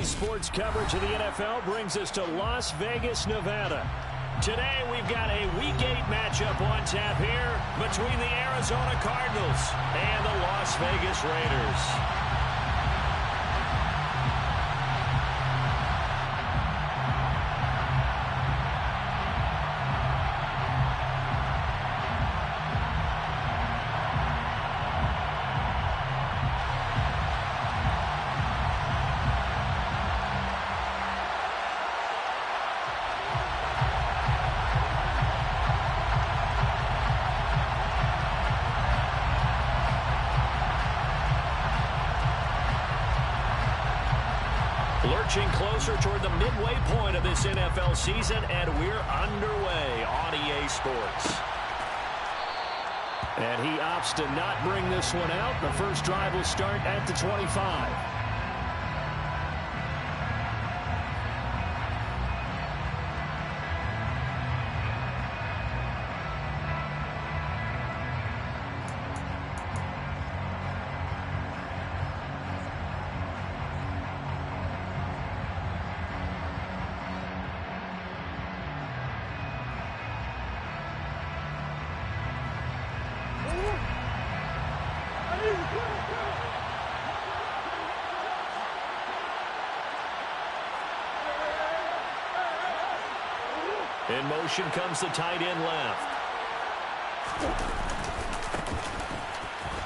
Sports coverage of the NFL brings us to Las Vegas, Nevada. Today we've got a Week 8 matchup on tap here between the Arizona Cardinals and the Las Vegas Raiders. Lurching closer toward the midway point of this NFL season, and we're underway on EA Sports. And he opts to not bring this one out. The first drive will start at the 25. In motion comes the tight end left.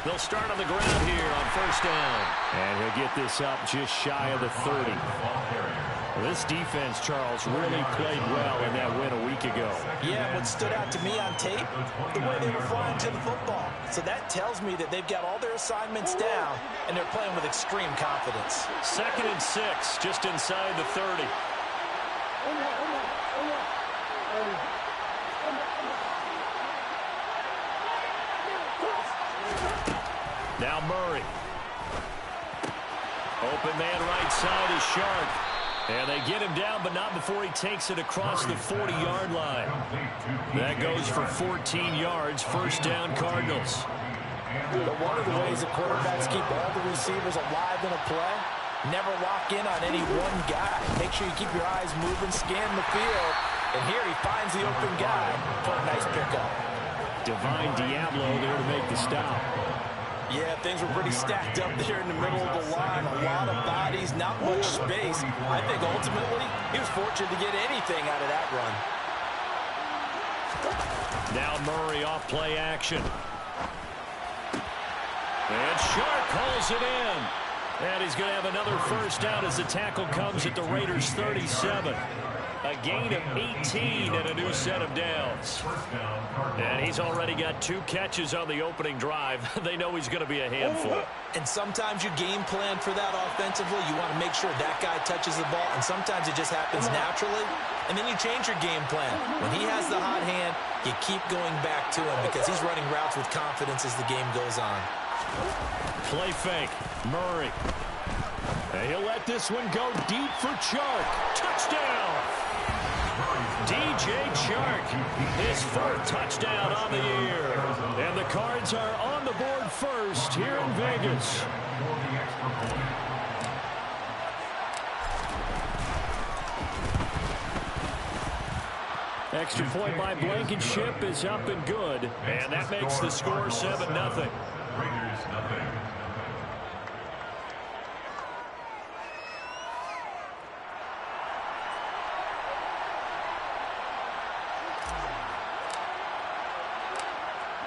They'll start on the ground here on first down. And he'll get this up just shy of the 30. This defense, Charles, really played well in that win a week ago. Yeah, what stood out to me on tape, the way they were flying to the football. So that tells me that they've got all their assignments down, and they're playing with extreme confidence. 2nd and 6, just inside the 30. Now Murray. Open man right side is Sharp. And they get him down, but not before he takes it across the 40-yard line. That goes for 14 yards. First down, Cardinals. But one of the ways the quarterbacks keep all the receivers alive in a play, never lock in on any one guy. Make sure you keep your eyes moving, scan the field. And here he finds the open guy for a nice pickup. Divine Diablo there to make the stop. Yeah, things were pretty stacked up there in the middle of the line. A lot of bodies, not much space. I think ultimately he was fortunate to get anything out of that run. Now Murray off play action. And Sharp calls it in. And he's going to have another first down as the tackle comes at the Raiders' 37. A gain of 18 and a new set of downs. And he's already got 2 catches on the opening drive. They know he's going to be a handful. And sometimes you game plan for that offensively. You want to make sure that guy touches the ball. And sometimes it just happens naturally. And then you change your game plan. When he has the hot hand, you keep going back to him because he's running routes with confidence as the game goes on. Play fake. Murray. And he'll let this one go deep for Chark. Touchdown! DJ Chark, his 4th touchdown on the year. And the Cards are on the board first here in Vegas. Extra point by Blankenship is up and good. And that makes the score 7-0. Raiders nothing.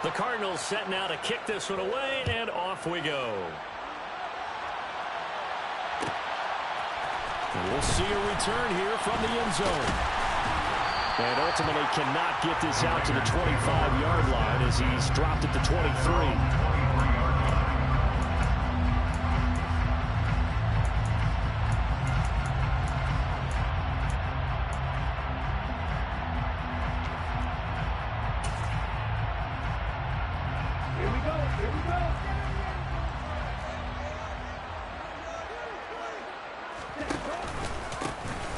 The Cardinals set now to kick this one away, and off we go. And we'll see a return here from the end zone. And ultimately cannot get this out to the 25-yard line as he's dropped at the 23.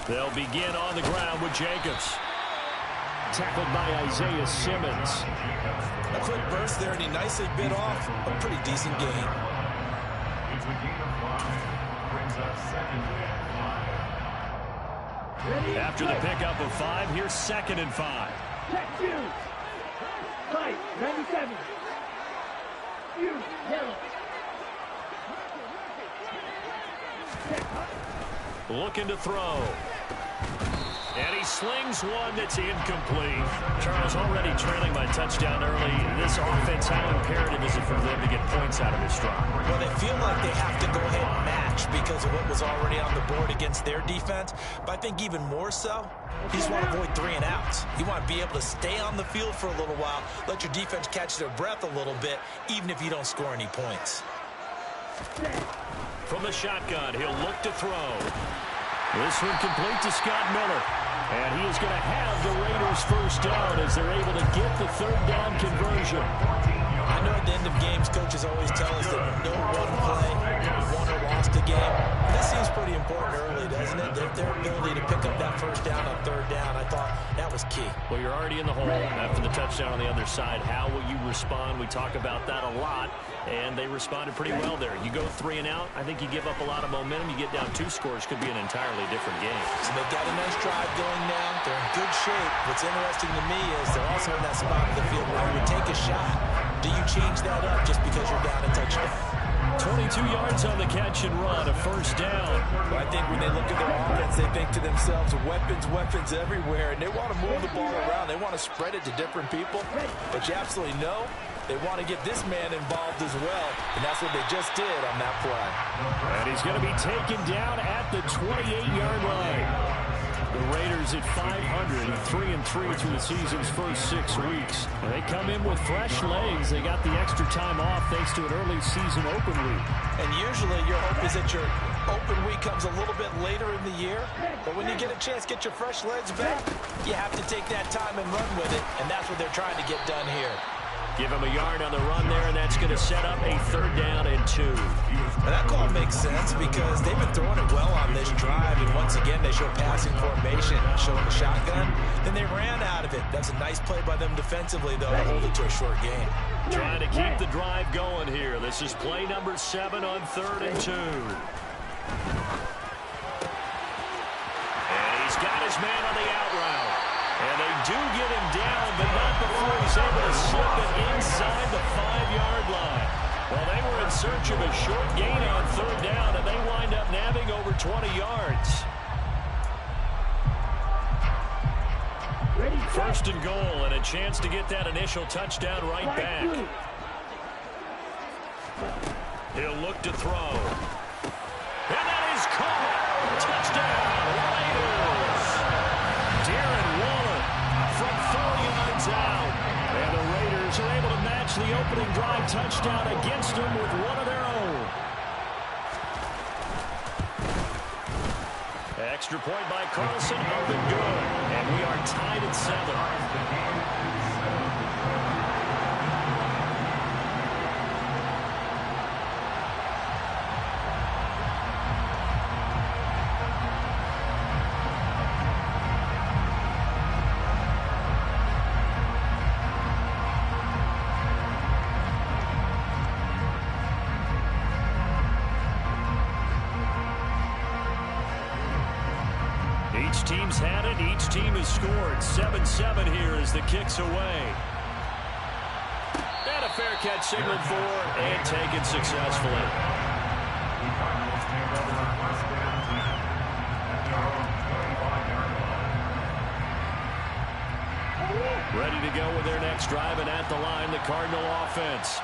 They'll begin on the ground with Jacobs. Tackled by Isaiah Simmons. A quick burst there, and he nicely bit off a pretty decent gain. It's a gain of 5. Brings us second and 5. After the pickup of 5, here's 2nd and 5. Check you. Fight, 97. You, yellow. Looking to throw. And he slings one that's incomplete. Charles, already trailing by touchdown early. This offense, how imperative is it for them to get points out of this drive? Well, they feel like they have to go ahead and match because of what was already on the board against their defense. But I think even more so, you just want to avoid 3 and outs. You want to be able to stay on the field for a little while, let your defense catch their breath a little bit, even if you don't score any points. From the shotgun, he'll look to throw. This one complete to Scott Miller. And he is going to have the Raiders first down as they're able to get the 3rd down conversion. I know at the end of games, coaches always tell us that no one play won or lost a game. This seems pretty important early, doesn't it? Their ability to pick up that first down on 3rd down, I thought that was key. Well, you're already in the hole after the touchdown on the other side. How will you respond? We talk about that a lot, and they responded pretty well there. You go 3 and out, I think you give up a lot of momentum. You get down 2 scores, could be an entirely different game. So they've got a nice drive going now. They're in good shape. What's interesting to me is they're also in that spot of the field where you would take a shot. Do you change that up just because you're down a touchdown? 22 yards on the catch and run, a first down. Well, I think when they look at their offense, they think to themselves, weapons everywhere, and they want to move the ball around. They want to spread it to different people, but you absolutely know they want to get this man involved as well, and that's what they just did on that play. And he's going to be taken down at the 28-yard line. The Raiders at 500, 3-3 through the season's first 6 weeks. They come in with fresh legs. They got the extra time off thanks to an early season open week. And usually your hope is that your open week comes a little bit later in the year. But when you get a chance to get your fresh legs back, you have to take that time and run with it. And that's what they're trying to get done here. Give him a yard on the run there, and that's going to set up a 3rd down and 2. And that call makes sense because they've been throwing it well on this drive. And once again, they show passing formation, showing the shotgun. Then they ran out of it. That's a nice play by them defensively, though, to hold it to a short game. Trying to keep the drive going here. This is play number 7 on 3rd and 2. And he's got his man on the out route. And they do get him down, but not before he's able to slip it inside the 5-yard line. Well, they were in search of a short gain on 3rd down, and they wind up nabbing over 20 yards. First and goal, and a chance to get that initial touchdown right back. He'll look to throw. And that is caught. Touchdown, Raiders. Darren Waller from 4 yards out. And the Raiders are able to match the opening drive touchdown against them with one of their own. Extra point by Carlson, up and good. And we are tied at 7. Each team's had it. Each team has scored. 7-7 here as the kick's away. And a fair catch signaled for and taken successfully. Ready to go with their next drive, and at the line, the Cardinal offense.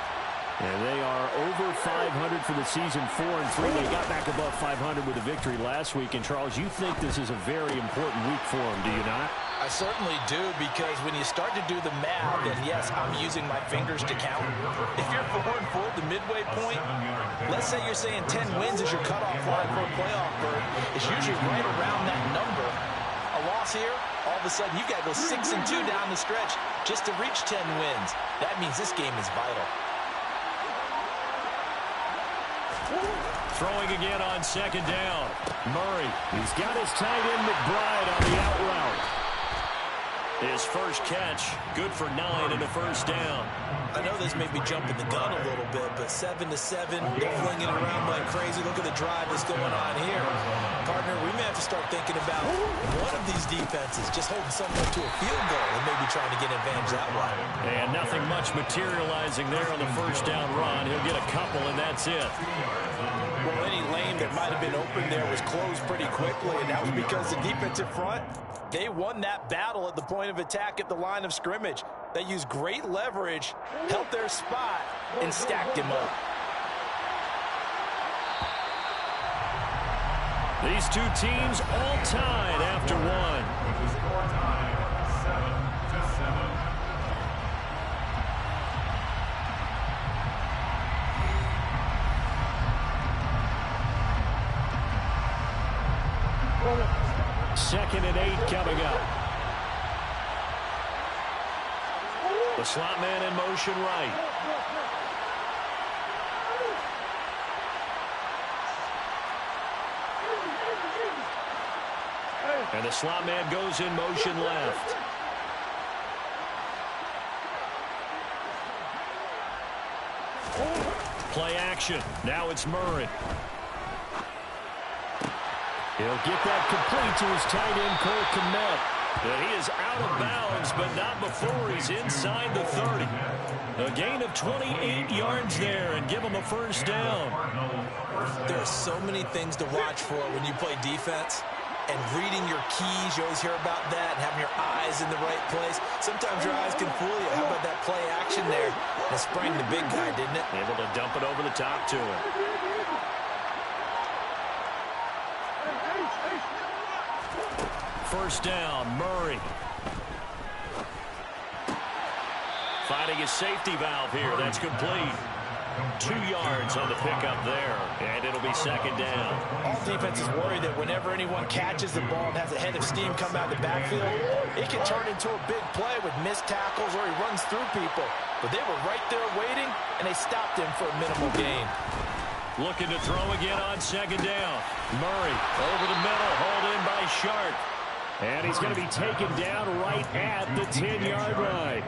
And they are over 500 for the season, 4-3. They got back above 500 with a victory last week. And, Charles, you think this is a very important week for them, do you not? I certainly do, because when you start to do the math, and yes, I'm using my fingers to count. If you're 4-4 at the midway point, let's say you're saying 10 wins is your cutoff line for a playoff berth. It's usually right around that number. A loss here, all of a sudden you've got to go 6-2 down the stretch just to reach 10 wins. That means this game is vital. Throwing again on second down. Murray, he's got his tight end McBride on the out route. His first catch, good for 9 and a first down. I know this may be jumping the gun a little bit, but 7-7, they're flinging it around like crazy. Look at the drive that's going on here. Partner, we may have to start thinking about one of these defenses just holding someone to a field goal and maybe trying to get advantage that way. And nothing much materializing there on the first down run. He'll get a couple, and that's it. Well, any lane that might have been open there was closed pretty quickly, and that was because the defensive front, they won that battle at the point of attack at the line of scrimmage. They used great leverage, held their spot, and stacked him up. These two teams all tied after one. With the score tied 7-7. Second and 8 coming up. The slot man in motion right. And the slot man goes in motion left. Play action. Now it's Murray. He'll get that complete to his tight end, Cole Kmet. And he is out of bounds, but not before he's inside the 30. A gain of 28 yards there, and give him a first down. There are so many things to watch for when you play defense. And reading your keys, you always hear about that, and having your eyes in the right place. Sometimes your eyes can fool you. How about that play action there? It sprang the big guy, didn't it? Able to dump it over the top to him. First down, Murray. Finding his safety valve here. That's complete. 2 yards on the pickup there, and it'll be second down. All defenses worry that whenever anyone catches the ball and has a head of steam come out of the backfield, it can turn into a big play with missed tackles or he runs through people. But they were right there waiting, and they stopped him for a minimal gain. Looking to throw again on second down. Murray over the middle, hauled in by Sharp. And he's going to be taken down right at the 10-yard line.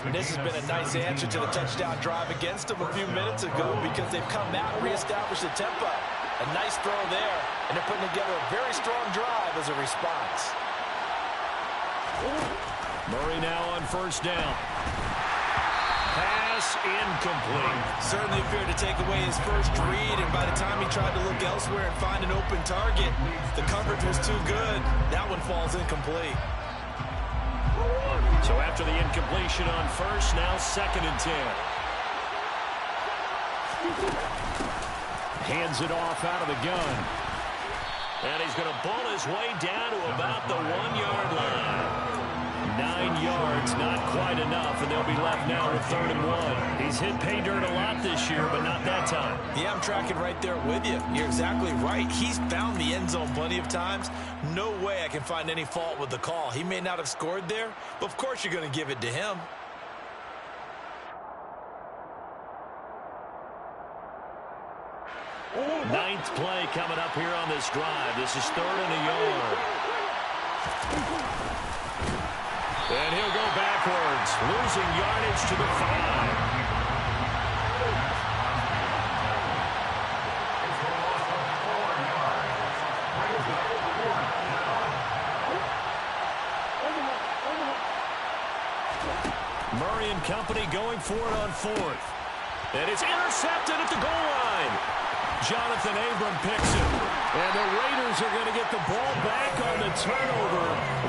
And this has been a nice answer to the touchdown drive against them a few minutes ago because they've come out and reestablished the tempo. A nice throw there, and they're putting together a very strong drive as a response. Murray now on first down. Pass incomplete. Certainly appeared to take away his first read, and by the time he tried to look elsewhere and find an open target, the coverage was too good. That one falls incomplete. So after the incompletion on first, now second and 10. Hands it off out of the gun. And he's going to bull his way down to about the 1-yard line. 9 yards, not quite enough, and they'll be left now with 3rd and 1. He's hit pay dirt a lot this year, but not that time. Yeah, I'm tracking right there with you. You're exactly right. He's found the end zone plenty of times. No way I can find any fault with the call. He may not have scored there, but of course you're going to give it to him. Ninth play coming up here on this drive. This is 3rd and a yard. And he'll go backwards, losing yardage to the 5. Murray and company going for it on 4th. And it's intercepted at the goal line. Jonathan Abram picks it. And the Raiders are going to get the ball back on the turnover.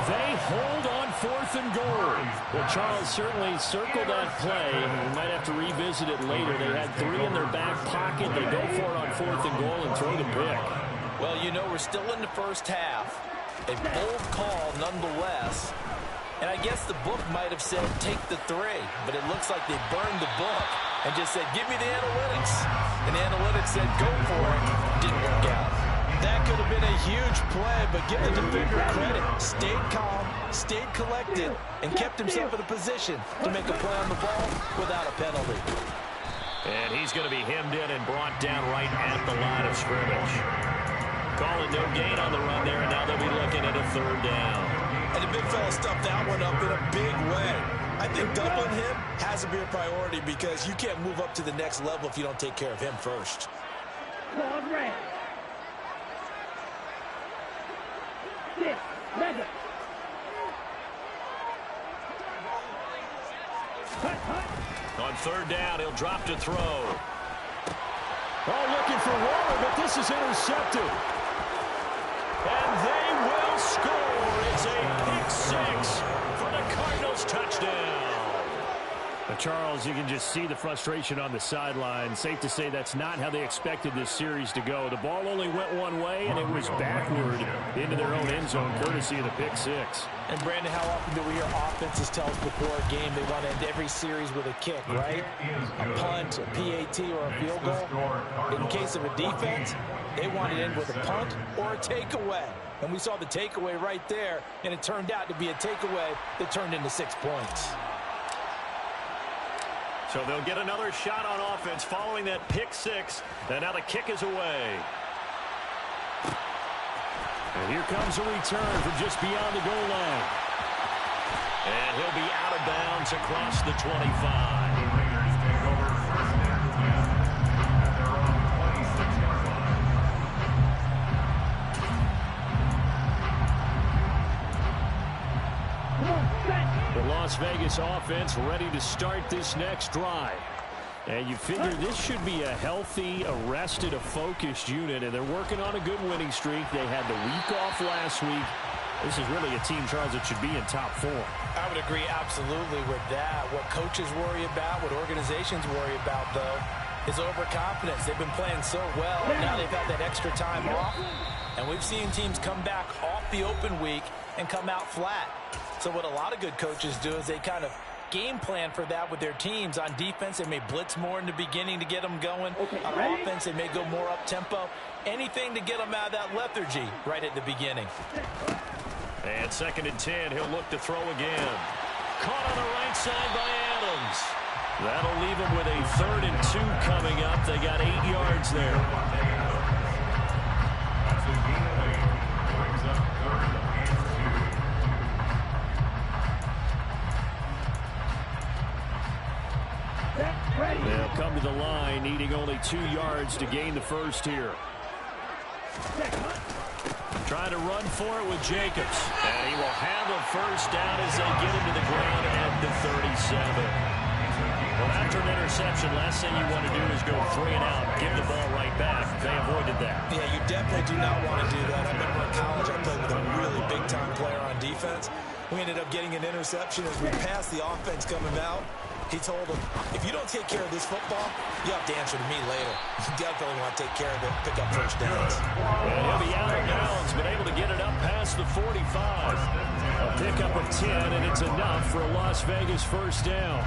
They hold on 4th and goal. Well, Charles certainly circled that play. We might have to revisit it later. They had 3 in their back pocket. They go for it on 4th and goal and throw the pick. Well, you know, we're still in the first half. A bold call nonetheless. And I guess the book might have said take the 3, but it looks like they burned the book and just said give me the analytics. And the analytics said go for it. Didn't work out. That could have been a huge play, but give the defender credit. Stayed calm, stayed collected, and kept himself in a position to make a play on the ball without a penalty. And he's going to be hemmed in and brought down right at the line of scrimmage. Calling no gain on the run there, and now they'll be looking at a 3rd down. And the big fella stuffed that one up in a big way. I think doubling him has to be a priority because you can't move up to the next level if you don't take care of him first. Ball red. 6, 11. On 3rd down, he'll drop to throw. Oh, looking for water, but this is intercepted. And they will score. It's a pick 6 for the Cardinals touchdown. Charles, you can just see the frustration on the sideline. Safe to say that's not how they expected this series to go. The ball only went one way, and it was backward into their own end zone, courtesy of the pick 6. And, Brandon, how often do we hear offenses tell us before a game they want to end every series with a kick, right? A punt, a PAT, or a field goal. In case of a defense, they want to end with a punt or a takeaway. And we saw the takeaway right there, and it turned out to be a takeaway that turned into 6 points. So they'll get another shot on offense following that pick 6. And now the kick is away. And here comes a return from just beyond the goal line. And he'll be out of bounds across the 25. The Las Vegas offense ready to start this next drive. And you figure this should be a healthy, arrested, a focused unit, and they're working on a good winning streak. They had the week off last week. This is really a team, Charles, that should be in top 4. I would agree absolutely with that. What coaches worry about, what organizations worry about, though, is overconfidence. They've been playing so well, and now they've had that extra time off. And we've seen teams come back off the open week and come out flat. So what a lot of good coaches do is they kind of game plan for that with their teams. On defense, they may blitz more in the beginning to get them going. On offense, they may go more up-tempo. Anything to get them out of that lethargy right at the beginning. And 2nd and 10, he'll look to throw again. Caught on the right side by Adams. That'll leave him with a 3rd and 2 coming up. They got 8 yards there. They'll come to the line, needing only 2 yards to gain the first here. Trying to run for it with Jacobs. And he will have a first down as they get him to the ground at the 37. Well, after an interception, last thing you want to do is go 3 and out and give the ball right back. They avoided that. Yeah, you definitely do not want to do that. I remember in college I played with a really big-time player on defense. We ended up getting an interception as we passed the offense coming out. He told him, if you don't take care of this football, you have to answer to me later. You definitely want to take care of it, pick up first downs. And he'll be out of bounds, but able to get it up past the 45. A pickup of 10, and it's enough for a Las Vegas first down.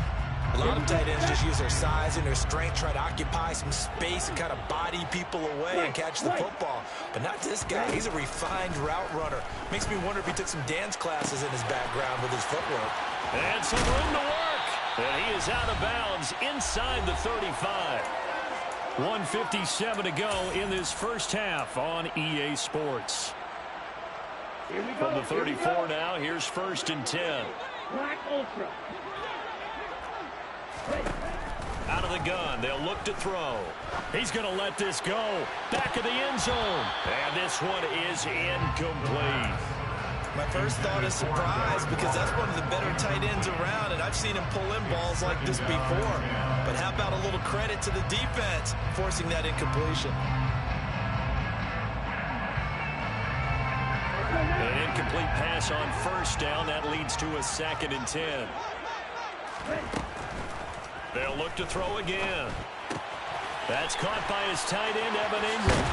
A lot of tight ends just use their size and their strength, try to occupy some space and kind of body people away and catch the football. But not this guy. He's a refined route runner. Makes me wonder if he took some dance classes in his background with his footwork. And some room to work. And he is out of bounds inside the 35. 1:57 to go in this first half on EA Sports. From the 34 now, here's 1st and 10. Black Ultra. Out of the gun, they'll look to throw. He's going to let this go. Back of the end zone. And this one is incomplete. My first thought is surprise because that's one of the better tight ends around, and I've seen him pull in balls like this before. But how about a little credit to the defense forcing that incompletion? incomplete pass on first down. That leads to a 2nd and 10. They'll look to throw again. That's caught by his tight end, Evan Ingram.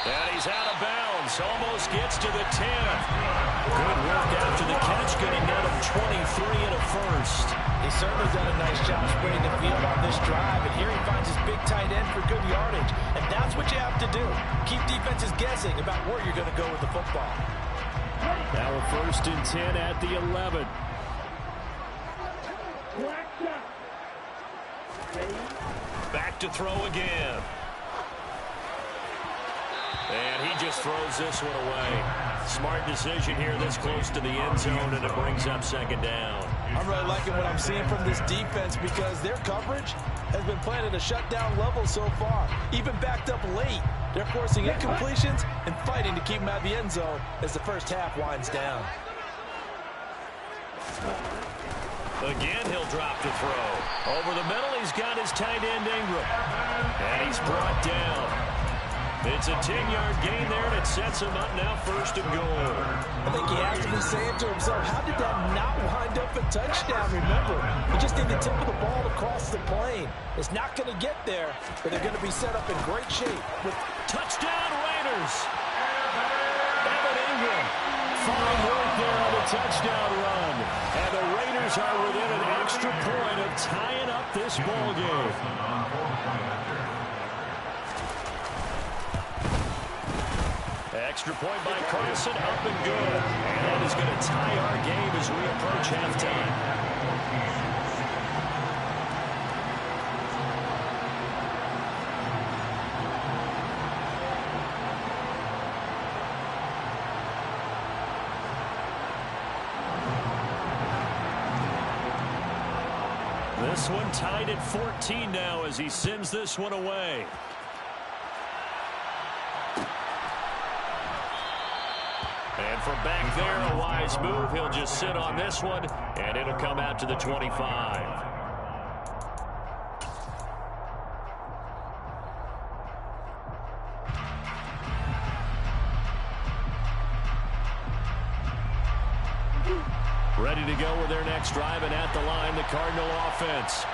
And he's out of bounds. Almost gets to the 10. Good work after the catch, getting out of 23 and a first. He's certainly done a nice job spreading the field on this drive. And here he finds his big tight end for good yardage. And that's what you have to do. Keep defenses guessing about where you're going to go with the football. Now a 1st and 10 at the 11. Back to throw again. And he just throws this one away. Smart decision here this close to the end zone, and it brings up 2nd down. I'm really liking what I'm seeing from this defense because their coverage has been playing at a shutdown level so far. Even backed up late, they're forcing incompletions and fighting to keep them out of the end zone as the first half winds down. Again, he'll drop to throw. Over the middle, he's got his tight end, Ingram. And he's brought down. It's a 10-yard gain there, and it sets him up now 1st and goal. I think he has to be saying to himself, how did that not wind up a touchdown? Remember, he just did the tip of the ball across the plane. It's not going to get there, but they're going to be set up in great shape. With touchdown Raiders! Evan Ingram, fine work there on the touchdown run. And the Raiders are within an extra point of tying up this ball game. Extra point by Carson, up and good. And that is going to tie our game as we approach halftime. This one tied at 14 now as he sends this one away. And from back there, a wise move. He'll just sit on this one, and it'll come out to the 25. Ready to go with their next drive, and at the line, the Cardinal offense.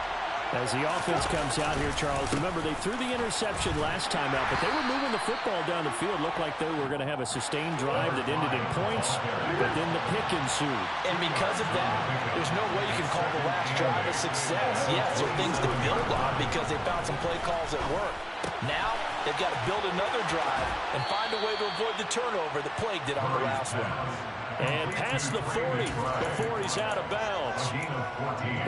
As the offense comes out here, Charles, remember they threw the interception last time out, but they were moving the football down the field. Looked like they were going to have a sustained drive that ended in points, but then the pick ensued. And because of that, there's no way you can call the last drive a success. Yes, there are things to build on because they found some play calls that work. Now, they've got to build another drive and find a way to avoid the turnover that plagued it on the last one. And past the 40 before he's out of bounds.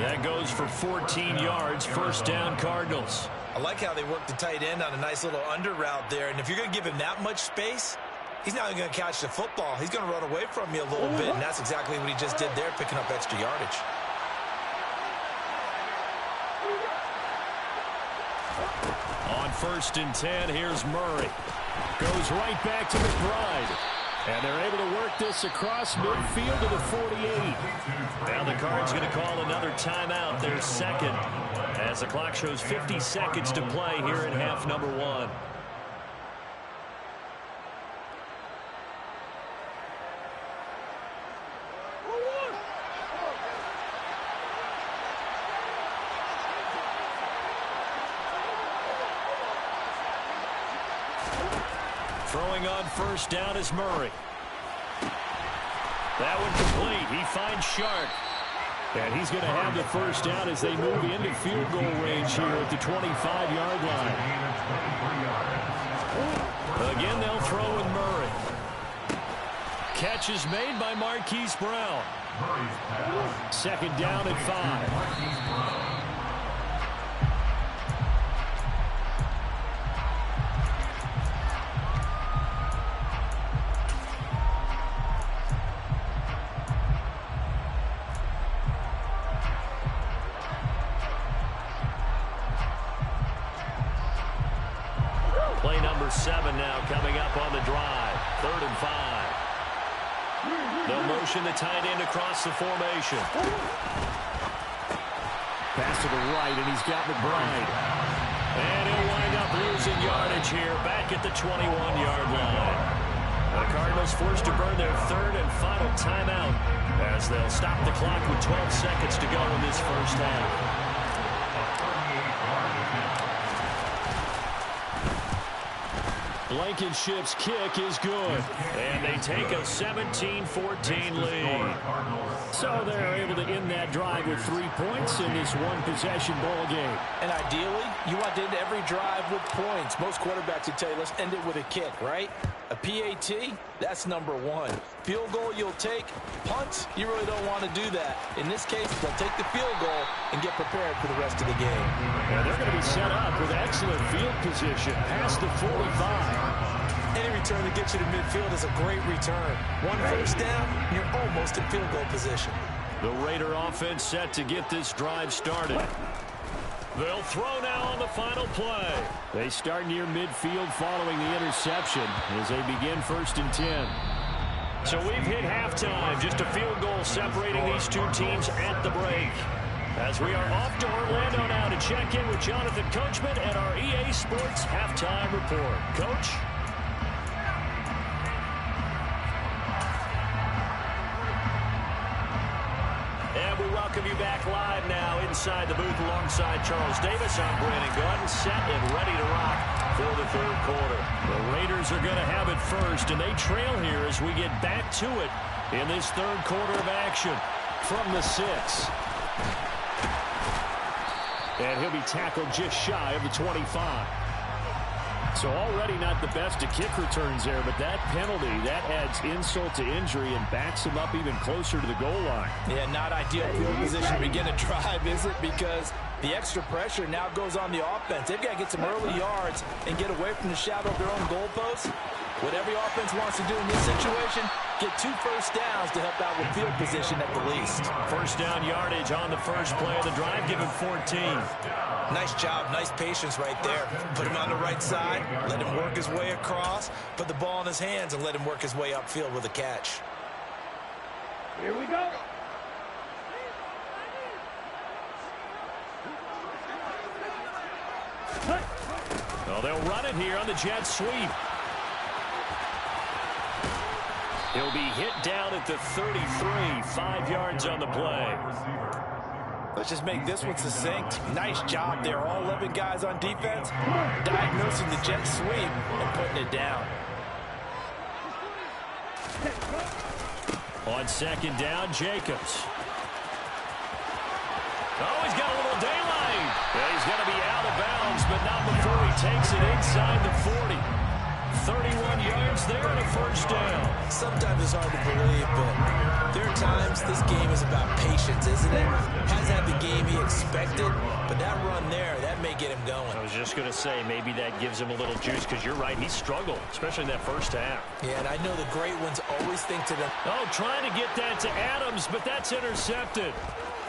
That goes for 14 yards. 1st down, Cardinals. I like how they work the tight end on a nice little under route there. And if you're going to give him that much space, he's not going to catch the football. He's going to run away from you a little bit. And that's exactly what he just did there, picking up extra yardage. On 1st and 10, here's Murray. Goes right back to McBride. And they're able to work this across midfield to the 48. Now the Cards going to call another timeout, their 2nd, as the clock shows 50 seconds to play here in half number 1. Throwing on 1st down is Murray. That one complete. He finds Shark. And he's going to have the 1st down as they move into field goal range here at the 25-yard line. Again, they'll throw with Murray. Catch is made by Marquise Brown. 2nd down at 5. Play number 7 now coming up on the drive. 3rd and 5. They'll motion the tight end across the formation. Pass to the right, and he's got McBride. And he'll wind up losing yardage here back at the 21-yard line. The Cardinals forced to burn their third and final timeout as they'll stop the clock with 12 seconds to go in this first half. Blankenship's kick is good, and they take a 17-14 lead. So they're able to end that drive with 3 points in this one-possession ball game. And ideally, you want to end every drive with points. Most quarterbacks would tell you, let's end it with a kick, right? A PAT, that's number one. Field goal you'll take. Punts, you really don't want to do that. In this case, they'll take the field goal and get prepared for the rest of the game. And they're going to be set up with excellent field position past the 45. Any return that gets you to midfield is a great return. One first down, you're almost in field goal position. The Raider offense set to get this drive started. They'll throw now on the final play. They start near midfield following the interception as they begin 1st and 10. So we've hit halftime. Just a field goal separating these two teams at the break. As we are off to Orlando now to check in with Jonathan Coachman and our EA Sports halftime report. Coach? And we welcome you back live now inside the booth alongside Charles Davis. I'm Brandon Gordon, set and ready to rock for the third quarter. The Raiders are going to have it first, and they trail here as we get back to it in this third quarter of action from the 6. And he'll be tackled just shy of the 25. So already not the best of kick returns there, but that penalty, that adds insult to injury and backs him up even closer to the goal line. Yeah, not ideal field position to begin a drive, is it? Because the extra pressure now goes on the offense. They've got to get some early yards and get away from the shadow of their own goalposts. What every offense wants to do in this situation, get 2 first downs to help out with field position at the least. First down yardage on the first play of the drive, give him 14. Nice job, nice patience right there. Put him on the right side, let him work his way across, put the ball in his hands, and let him work his way upfield with a catch. Here we go. Well, they'll run it here on the jet sweep. He'll be hit down at the 33, 5 yards on the play. Let's just make this one succinct. Nice job there. All 11 guys on defense diagnosing the jet sweep and putting it down. On second down, Jacobs. Oh, he's got a little daylight. Yeah, he's going to be out of bounds, but not before he takes it inside the 40. 31 yards there and a first down. Sometimes it's hard to believe, but there are times this game is about patience, isn't it? Has had the game he expected, but that run there, that may get him going. I was just going to say, maybe that gives him a little juice, because you're right, he struggled, especially in that first half. Yeah, and I know the great ones always think to them. Oh, trying to get that to Adams, but that's intercepted.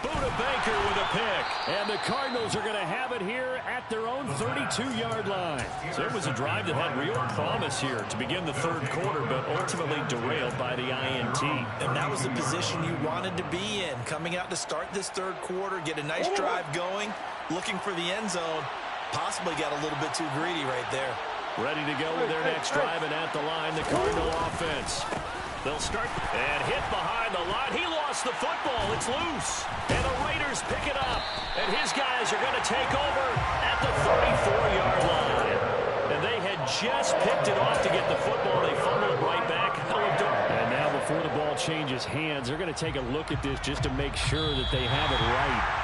Buda Baker with a pick. And the Cardinals are going to have it here at their own 32-yard line. So it was a drive that had real promise here to begin the third quarter, but ultimately derailed by the INT. And that was the position you wanted to be in. Coming out to start this third quarter, get a nice drive going, looking for the end zone. Possibly got a little bit too greedy right there. Ready to go with their next drive, and at the line, the Cardinal offense. They'll start and hit behind the line. He lost the football. It's loose. And the Raiders pick it up. And his guys are going to take over at the 34-yard line. And they had just picked it off to get the football. They fumbled it right back. And now before the ball changes hands, they're going to take a look at this just to make sure that they have it right.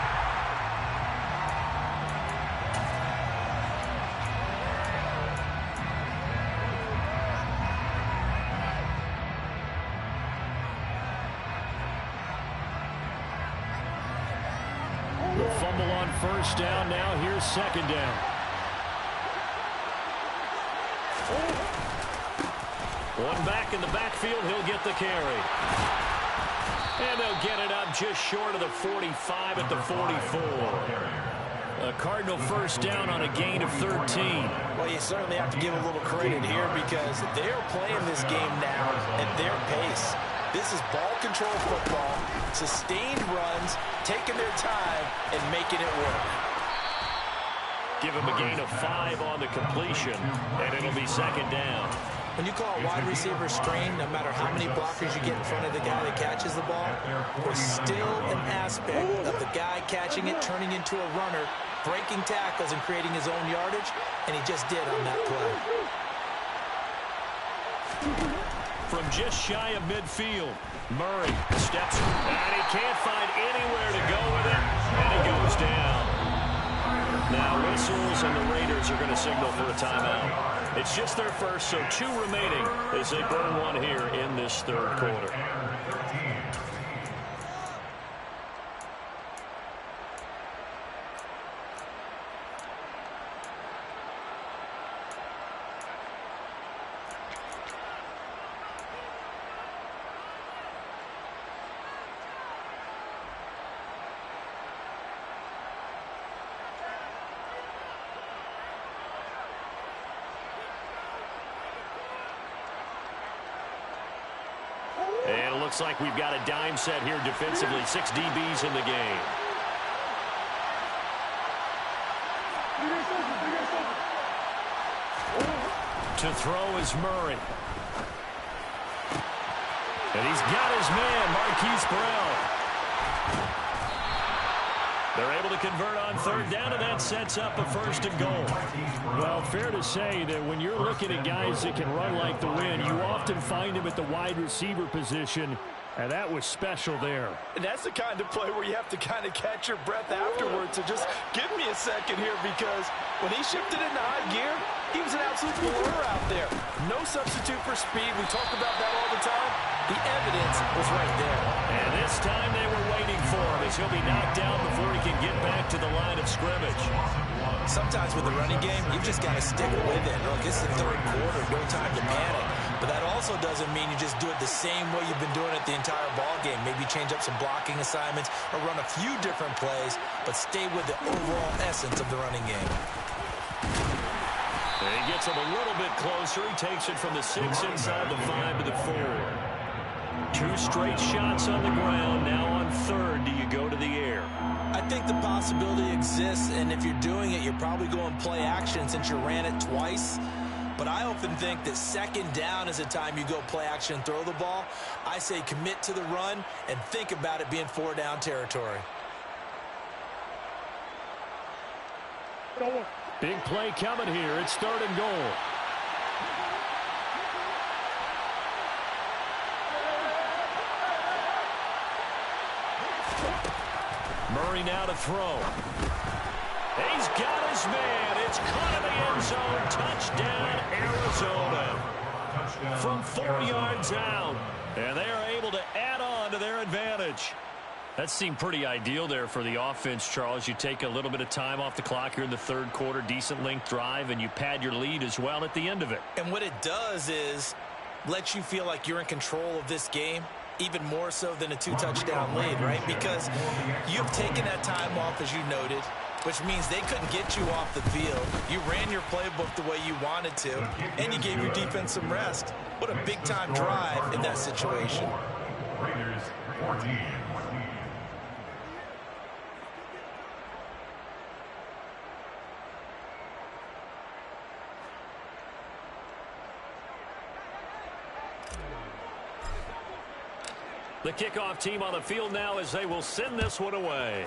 The fumble on first down. Now here's second down. One back in the backfield. He'll get the carry. And they'll get it up just short of the 45 at the 44. A Cardinal first down on a gain of 13. Well, you certainly have to give a little credit here because they're playing this game now at their pace. This is ball control football, sustained runs, taking their time, and making it work. Give him a gain of 5 on the completion, and it'll be second down. When you call a wide receiver screen, no matter how many blockers you get in front of the guy that catches the ball, there's still an aspect of the guy catching it, turning into a runner, breaking tackles and creating his own yardage, and he just did on that play. From just shy of midfield, Murray steps, and he can't find anywhere to go with it, and he goes down. Now whistles, and the Raiders are going to signal for a timeout. It's just their first, so 2 remaining as they burn one here in this third quarter. And it looks like we've got a dime set here defensively. 6 DBs in the game. To throw is Murray. And he's got his man, Marquise Burrell. They're able to convert on third down, and that sets up a 1st and goal. Well, fair to say that when you're looking at guys that can run like the wind, you often find them at the wide receiver position, and that was special there. And that's the kind of play where you have to kind of catch your breath afterwards. So just give me a second here, because when he shifted into high gear, he was an absolute blur out there. No substitute for speed. We talk about that all the time. The evidence was right there. And this time they were waiting for him as he'll be knocked down before he can get back to the line of scrimmage. Sometimes with the running game, you've just got to stick with it. Look, it's the third quarter, no time to panic. But that also doesn't mean you just do it the same way you've been doing it the entire ball game. Maybe change up some blocking assignments or run a few different plays, but stay with the overall essence of the running game. And he gets him a little bit closer. He takes it from the 6 inside the 5 to the 4. 2 straight shots on the ground. Now on third, do you go to the air? I think the possibility exists, and if you're doing it, you're probably going play action since you ran it twice. But I often think that 2nd down is the time you go play action and throw the ball. I say commit to the run and think about it being 4-down territory. Big play coming here. It's 3rd and goal. Murray now to throw. He's got his man. It's caught in the end zone. Touchdown, Arizona. From 4 yards out. And they are able to add on to their advantage. That seemed pretty ideal there for the offense, Charles. You take a little bit of time off the clock here in the third quarter, decent length drive, and you pad your lead as well at the end of it. And what it does is let you feel like you're in control of this game, even more so than a 2-touchdown lead, right? Because you've taken that time off, as you noted, which means they couldn't get you off the field. You ran your playbook the way you wanted to, and you gave your defense some rest. What a big-time drive in that situation. Raiders 14. The kickoff team on the field now as they will send this one away.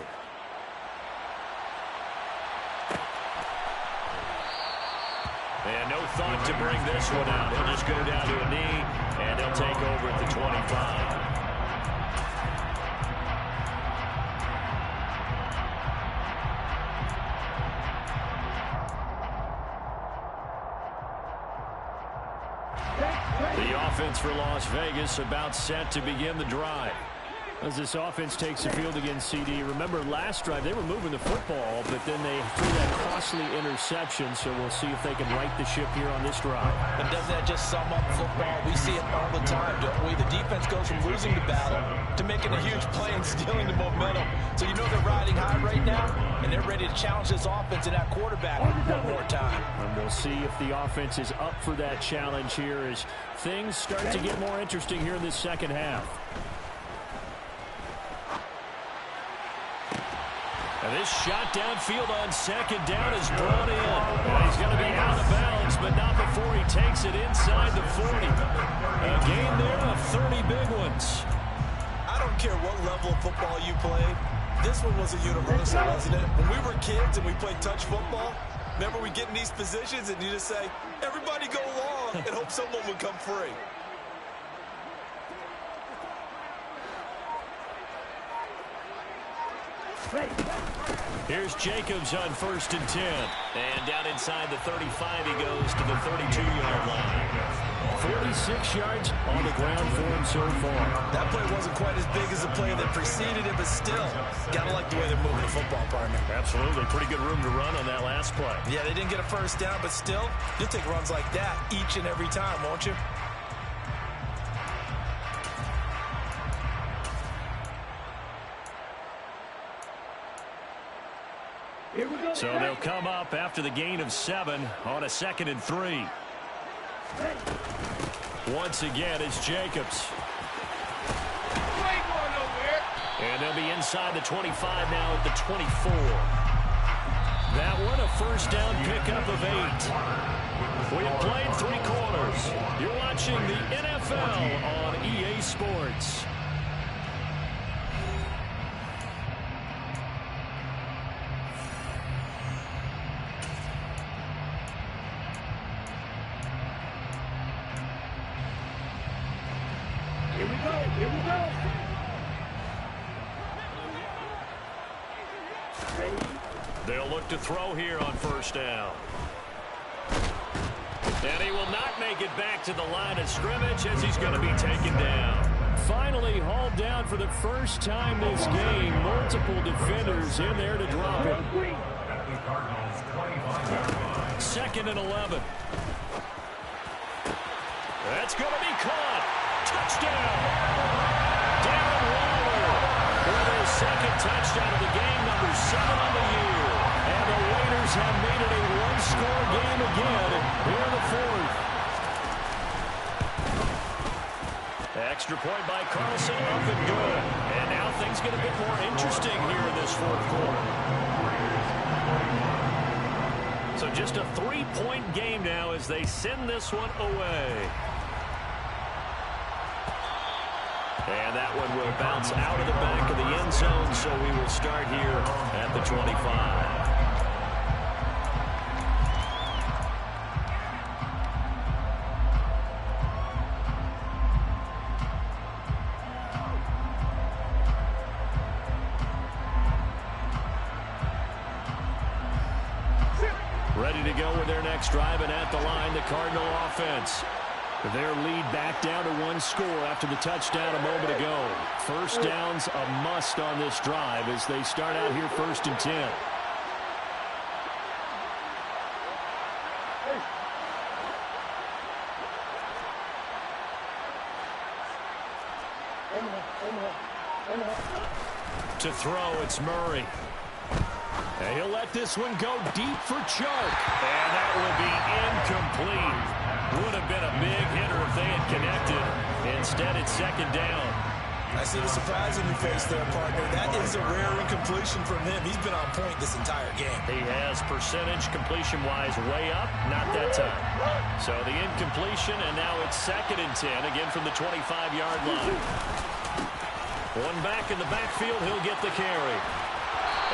And no thought to bring this one out. He'll just go down to a knee, and they'll take over at the 25. The offense for Las Vegas about set to begin the drive. As this offense takes the field against CD, remember last drive they were moving the football, but then they threw that costly interception, so we'll see if they can right the ship here on this drive. And doesn't that just sum up football? We see it all the time, don't we? The defense goes from losing the battle to making a huge play and stealing the momentum. So you know they're riding high right now, and they're ready to challenge this offense and that quarterback one more time. And we'll see if the offense is up for that challenge here as things start to get more interesting here in this second half. And this shot downfield on second down is brought in. And he's going to be out of bounds, but not before he takes it inside the 40. A gain there of 30 big ones. I don't care what level of football you played. This one was a universal, wasn't it? When we were kids and we played touch football, remember we get in these positions and you just say, everybody go long, and hope someone would come free. Here's Jacobs on 1st and 10. And down inside the 35, he goes to the 32-yard line. 46 yards on the ground for him so far. That play wasn't quite as big as the play that preceded it, but still, gotta like the way they're moving the football, partner. Absolutely. Pretty good room to run on that last play. Yeah, they didn't get a first down, but still, you'll take runs like that each and every time, won't you? So they'll come up after the gain of 7 on a 2nd and 3. Once again, it's Jacobs. And they'll be inside the 25 now at the 24. That one a first down pickup of 8. We have played 3 quarters. You're watching the NFL on EA Sports. Here we go. They'll look to throw here on first down. And he will not make it back to the line of scrimmage as he's going to be taken down. Finally hauled down for the first time this game. Multiple defenders in there to drop him. 2nd and 11. That's going to be caught. Touchdown. Darren Waller with his 2nd touchdown of the game, number 7 on the year. And the Raiders have made it a one-score game again here in the 4th. Extra point by Carlson, up and good. And now things get a bit more interesting here in this 4th quarter. So just a 3-point game now as they send this one away. And that one will bounce out of the back of the end zone, so we will start here at the 25. Ready to go with their next drive, and at the line, the Cardinal offense. Their lead back down to 1 score after the touchdown a moment ago. First down's a must on this drive as they start out here 1st and 10. To throw, it's Murray. And he'll let this one go deep for Chark. And that will be incomplete. Would have been a big hitter if they had connected. Instead, it's 2nd down. I see the surprise in your face there, partner. That is a rare incompletion from him. He's been on point this entire game. He has percentage completion-wise way up, not that time. So the incompletion, and now it's 2nd and 10, again from the 25-yard line. One back in the backfield, he'll get the carry.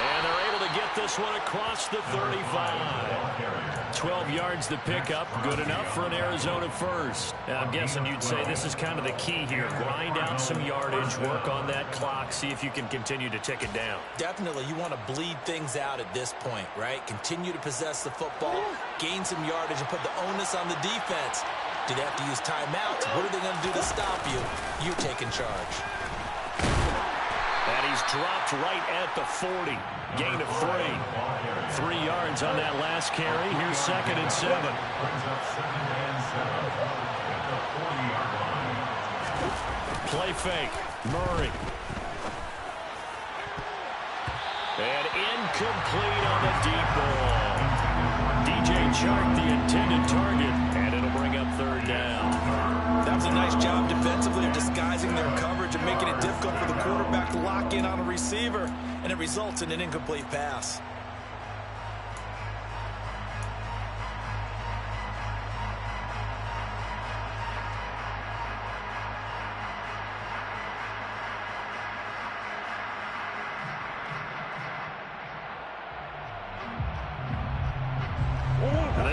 And they're able to get this one across the 35. 12 yards to pick up. Good enough for an Arizona first. Now, I'm guessing you'd say this is kind of the key here. Grind out some yardage, work on that clock, see if you can continue to tick it down. Definitely, you want to bleed things out at this point, right? Continue to possess the football, gain some yardage, and put the onus on the defense. Do they have to use timeouts? What are they going to do to stop you? You're taking charge. And he's dropped right at the 40. Gain of 3. 3 yards on that last carry. Here's 2nd and 7. Play fake. Murray. And incomplete on the deep ball. DJ Chark, the intended target, and it'll bring up 3rd down. That was a nice job defensively of disguising their coverage and making it difficult for the quarterback to lock in on a receiver. and it results in an incomplete pass.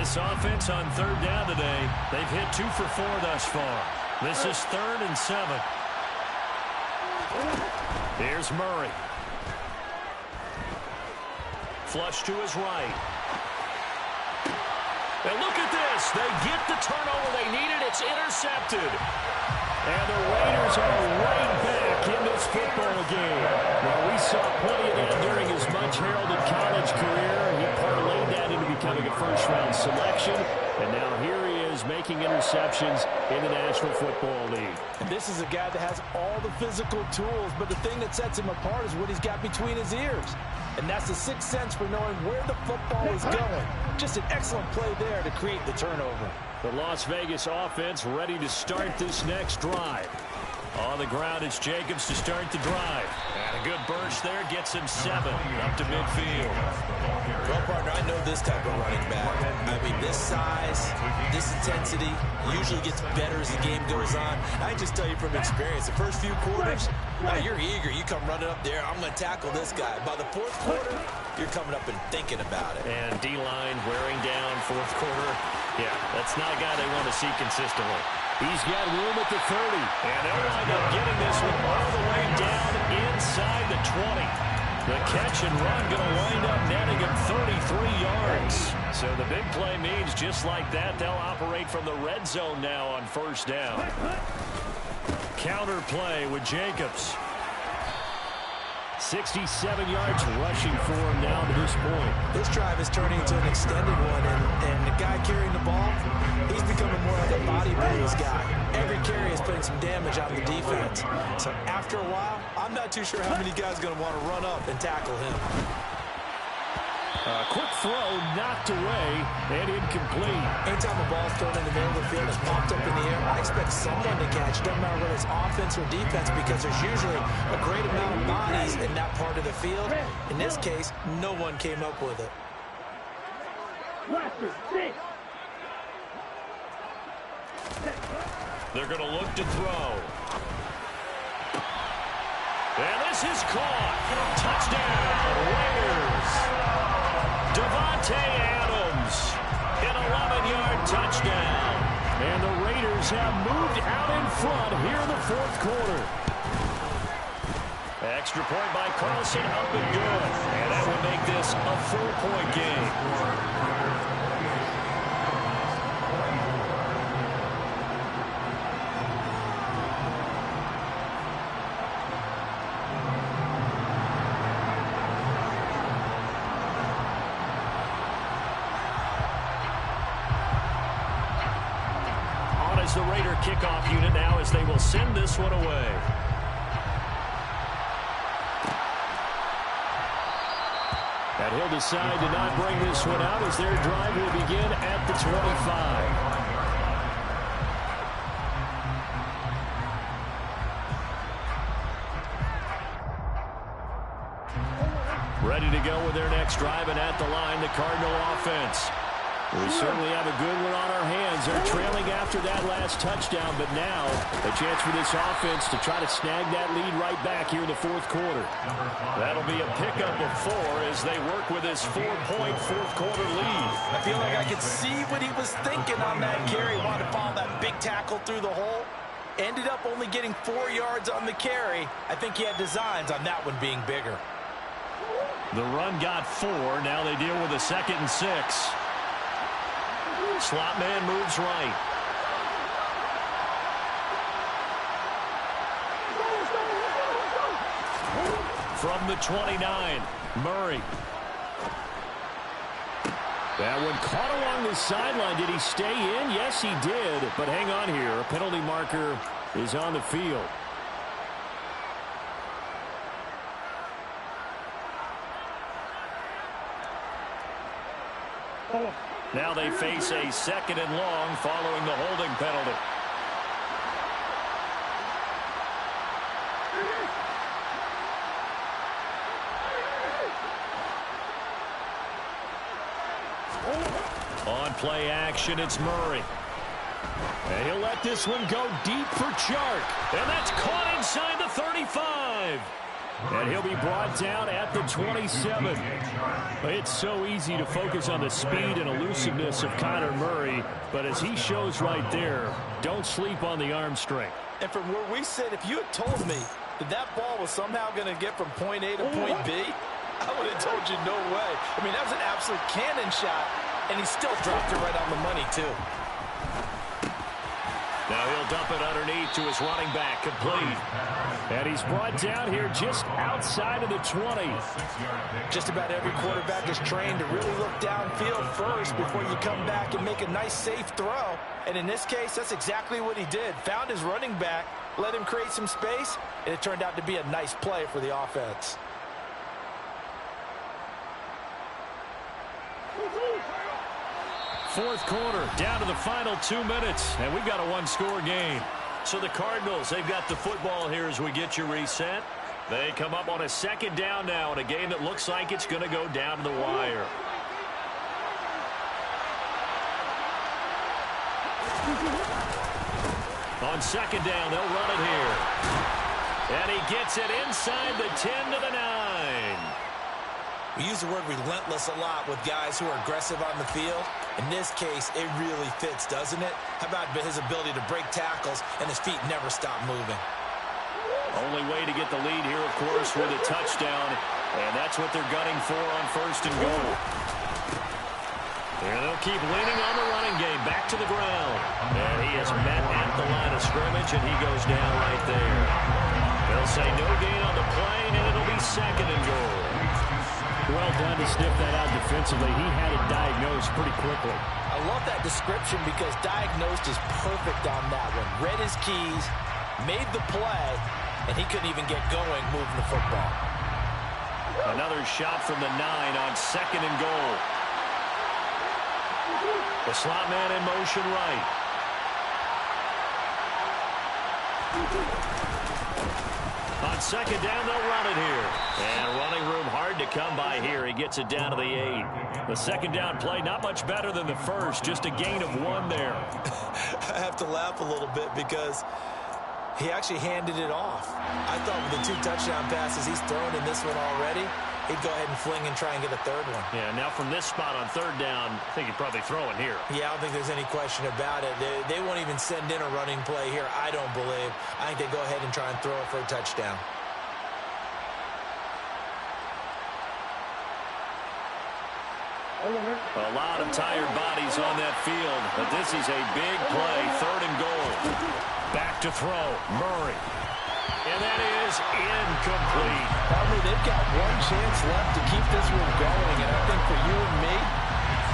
This offense on third down today, they've hit 2 for 4 thus far. This is 3rd and 7. Here's Murray. Flush to his right. And look at this. They get the turnover they needed. It's intercepted. And the Raiders are right back in this football game. Well, we saw plenty of that during his much-heralded college career. He parlayed that into becoming a first-round selection. And now here he is making interceptions in the National Football League. And this is a guy that has all the physical tools, but the thing that sets him apart is what he's got between his ears. And that's the sixth sense for knowing where the football is going. Just an excellent play there to create the turnover. The Las Vegas offense ready to start this next drive. On the ground, it's Jacobs to start the drive. And a good burst there gets him 7 up to midfield. Well, partner, I know this type of running back. I mean, this size, this intensity usually gets better as the game goes on. I just tell you from experience, the first few quarters, you're eager. You come running up there, I'm going to tackle this guy. By the fourth quarter, you're coming up and thinking about it. And D-line wearing down fourth quarter. Yeah, that's not a guy they want to see consistently. He's got room at the 30. And they'll wind up getting this one all the way down inside the 20. The catch and run going to wind up netting him 33 yards. So the big play means just like that, they'll operate from the red zone now on first down. Counter play with Jacobs. 67 yards rushing for him now to this point. This drive is turning into an extended one, and the guy carrying the ball, he's becoming more like a body bruise guy. Every carry is putting some damage on the defense. So after a while, I'm not too sure how many guys are going to want to run up and tackle him. Quick throw knocked away and incomplete. Anytime a ball's thrown in the middle of the field, it's popped up in the air, I expect someone to catch. Doesn't matter whether it's offense or defense, because there's usually a great amount of bodies in that part of the field. In this case, no one came up with it. They're going to look to throw. And this is caught. Touchdown, Raiders. Devontae Adams, an 11-yard touchdown. And the Raiders have moved out in front here in the fourth quarter. Extra point by Carlson, up and good. And that will make this a 4-point game. The Raider kickoff unit now as they will send this one away. And he'll decide to not bring this one out as their drive will begin at the 25. Ready to go with their next drive, and at the line, the Cardinal offense. We certainly have a good one on our hands. They're trailing after that last touchdown, but now a chance for this offense to try to snag that lead right back here in the fourth quarter. That'll be a pickup of 4 as they work with this 4-point fourth quarter lead. I feel like I could see what he was thinking on that carry. Wanted to follow that big tackle through the hole. Ended up only getting 4 yards on the carry. I think he had designs on that one being bigger. The run got 4. Now they deal with a 2nd and 6. Slot man moves right. From the 29, Murray. That one caught along the sideline. Did he stay in? Yes, he did. But hang on here. A penalty marker is on the field. Now they face a 2nd and long following the holding penalty. play action. It's Murray. And he'll let this one go deep for Chark. And that's caught inside the 35. And he'll be brought down at the 27. It's so easy to focus on the speed and elusiveness of Kyler Murray, but as he shows right there, don't sleep on the arm strength. And from where we sit, if you had told me that that ball was somehow going to get from point A to point B, I would have told you no way. I mean, that was an absolute cannon shot, and he still dropped it right on the money, too. Now he'll dump it underneath to his running back, complete. And he's brought down here just outside of the 20. Just about every quarterback is trained to really look downfield first before you come back and make a nice, safe throw. And in this case, that's exactly what he did. Found his running back, let him create some space, and it turned out to be a nice play for the offense. Fourth quarter, down to the final 2 minutes, and we've got a one-score game. So the Cardinals, they've got the football here as we get you reset. They come up on a second down now in a game that looks like it's going to go down to the wire. On second down, they'll run it here. And he gets it inside the 10 to the 9. We use the word relentless a lot with guys who are aggressive on the field. In this case, it really fits, doesn't it? How about his ability to break tackles and his feet never stop moving? Only way to get the lead here, of course, with a touchdown. And that's what they're gunning for on first and goal. And they'll keep leaning on the running game back to the ground. And he is met at the line of scrimmage, and he goes down right there. They'll say no gain on the play, and it'll be second and goal. Well done to sniff that out defensively. He had it diagnosed pretty quickly. I love that description because diagnosed is perfect on that one. Read his keys, made the play, and he couldn't even get going moving the football. Another shot from the 9 on second and goal. The slot man in motion right. On second down, they'll run it here. And running room hard to come by here. He gets it down to the 8. The second down play, not much better than the first. Just a gain of 1 there. I have to laugh a little bit because he actually handed it off. I thought with the 2 touchdown passes he's thrown in this one already, he'd go ahead and fling and try and get a third one. Yeah, now from this spot on third down, I think he'd probably throw it here. Yeah, I don't think there's any question about it. They won't even send in a running play here, I don't believe. I think they go ahead and try and throw it for a touchdown. A lot of tired bodies on that field, but this is a big play, third and goal. Back to throw, Murray. And that is incomplete. They've got one chance left to keep this one going, and I think for you and me,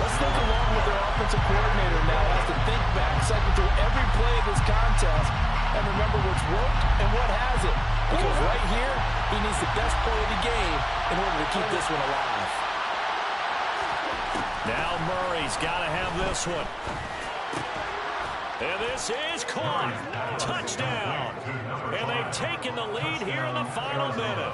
let's think along with their offensive coordinator now as to think back, cycle through every play of this contest, and remember what's worked and what hasn't. Because right here, he needs the best play of the game in order to keep this one alive. Now Murray's got to have this one. And this is caught. Touchdown. And they've taken the lead here in the final minute.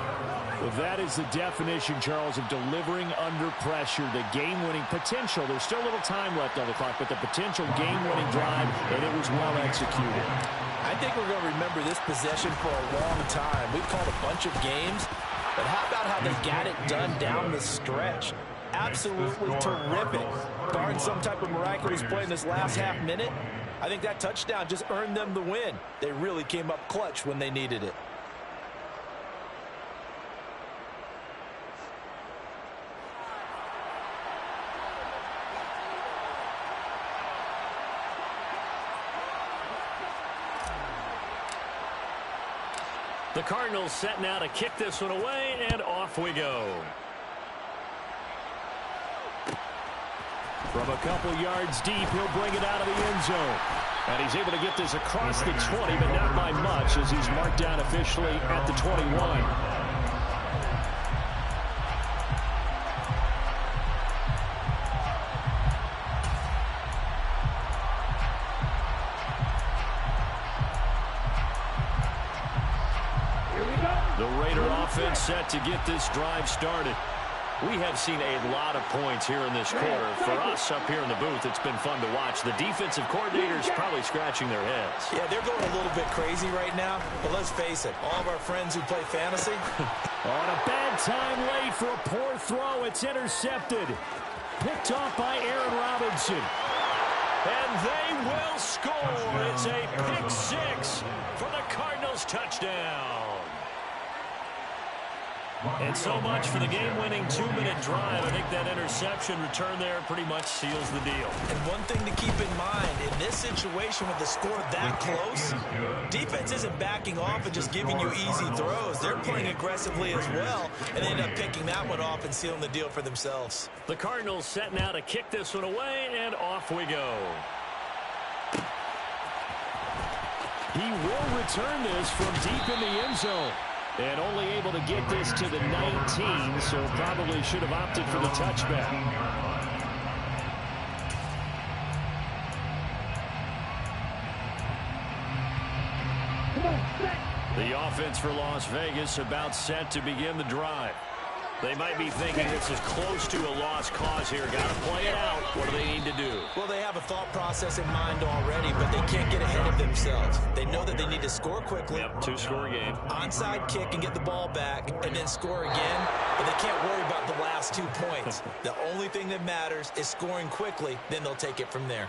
Well, that is the definition, Charles, of delivering under pressure. The game-winning potential. There's still a little time left on the clock, but the potential game-winning drive, and it was well executed. I think we're going to remember this possession for a long time. We've called a bunch of games, but how about how they got it done down the stretch? Absolutely terrific. Barring some type of miraculous play in this last half minute, I think that touchdown just earned them the win. They really came up clutch when they needed it. The Cardinals set now to kick this one away, and off we go. From a couple yards deep, he'll bring it out of the end zone. And he's able to get this across the 20, but not by much as he's marked down officially at the 21. The Raider offense set to get this drive started. We have seen a lot of points here in this quarter. For us up here in the booth, it's been fun to watch. The defensive coordinators probably scratching their heads. Yeah, they're going a little bit crazy right now. But let's face it, all of our friends who play fantasy. On a bad time late for a poor throw. It's intercepted. Picked off by Aaron Robinson. And they will score. It's a pick six for the Cardinals touchdown. And so much for the game-winning 2-minute drive. I think that interception return there pretty much seals the deal. And one thing to keep in mind, in this situation with the score that close, defense isn't backing off and just giving you easy throws. They're playing aggressively as well, and they end up picking that one off and sealing the deal for themselves. The Cardinals setting out to kick this one away, and off we go. He will return this from deep in the end zone. And only able to get this to the 19, so probably should have opted for the touchback. The offense for Las Vegas about set to begin the drive. They might be thinking this is close to a lost cause here. Got to play it out. What do they need to do? Well, they have a thought process in mind already, but they can't get ahead of themselves. They know that they need to score quickly. Yep, two-score game. Onside kick and get the ball back, and then score again. But they can't worry about the last 2 points. The only thing that matters is scoring quickly. Then they'll take it from there.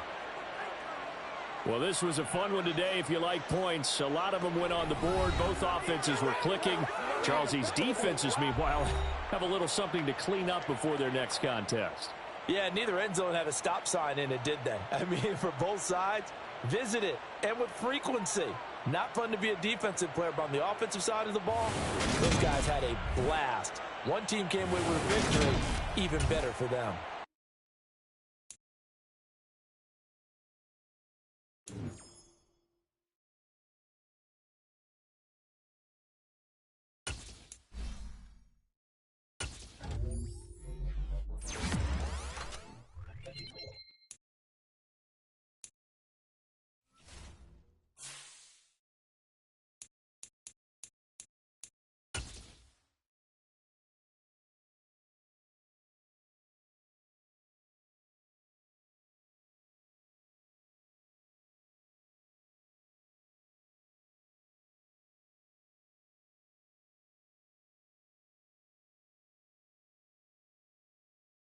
Well, this was a fun one today if you like points. A lot of them went on the board. Both offenses were clicking. Charles, these defenses, meanwhile, have a little something to clean up before their next contest. Yeah, neither end zone had a stop sign in it, did they? I mean, for both sides, visit it, and with frequency. Not fun to be a defensive player, but on the offensive side of the ball, those guys had a blast. One team came away with a victory, even better for them.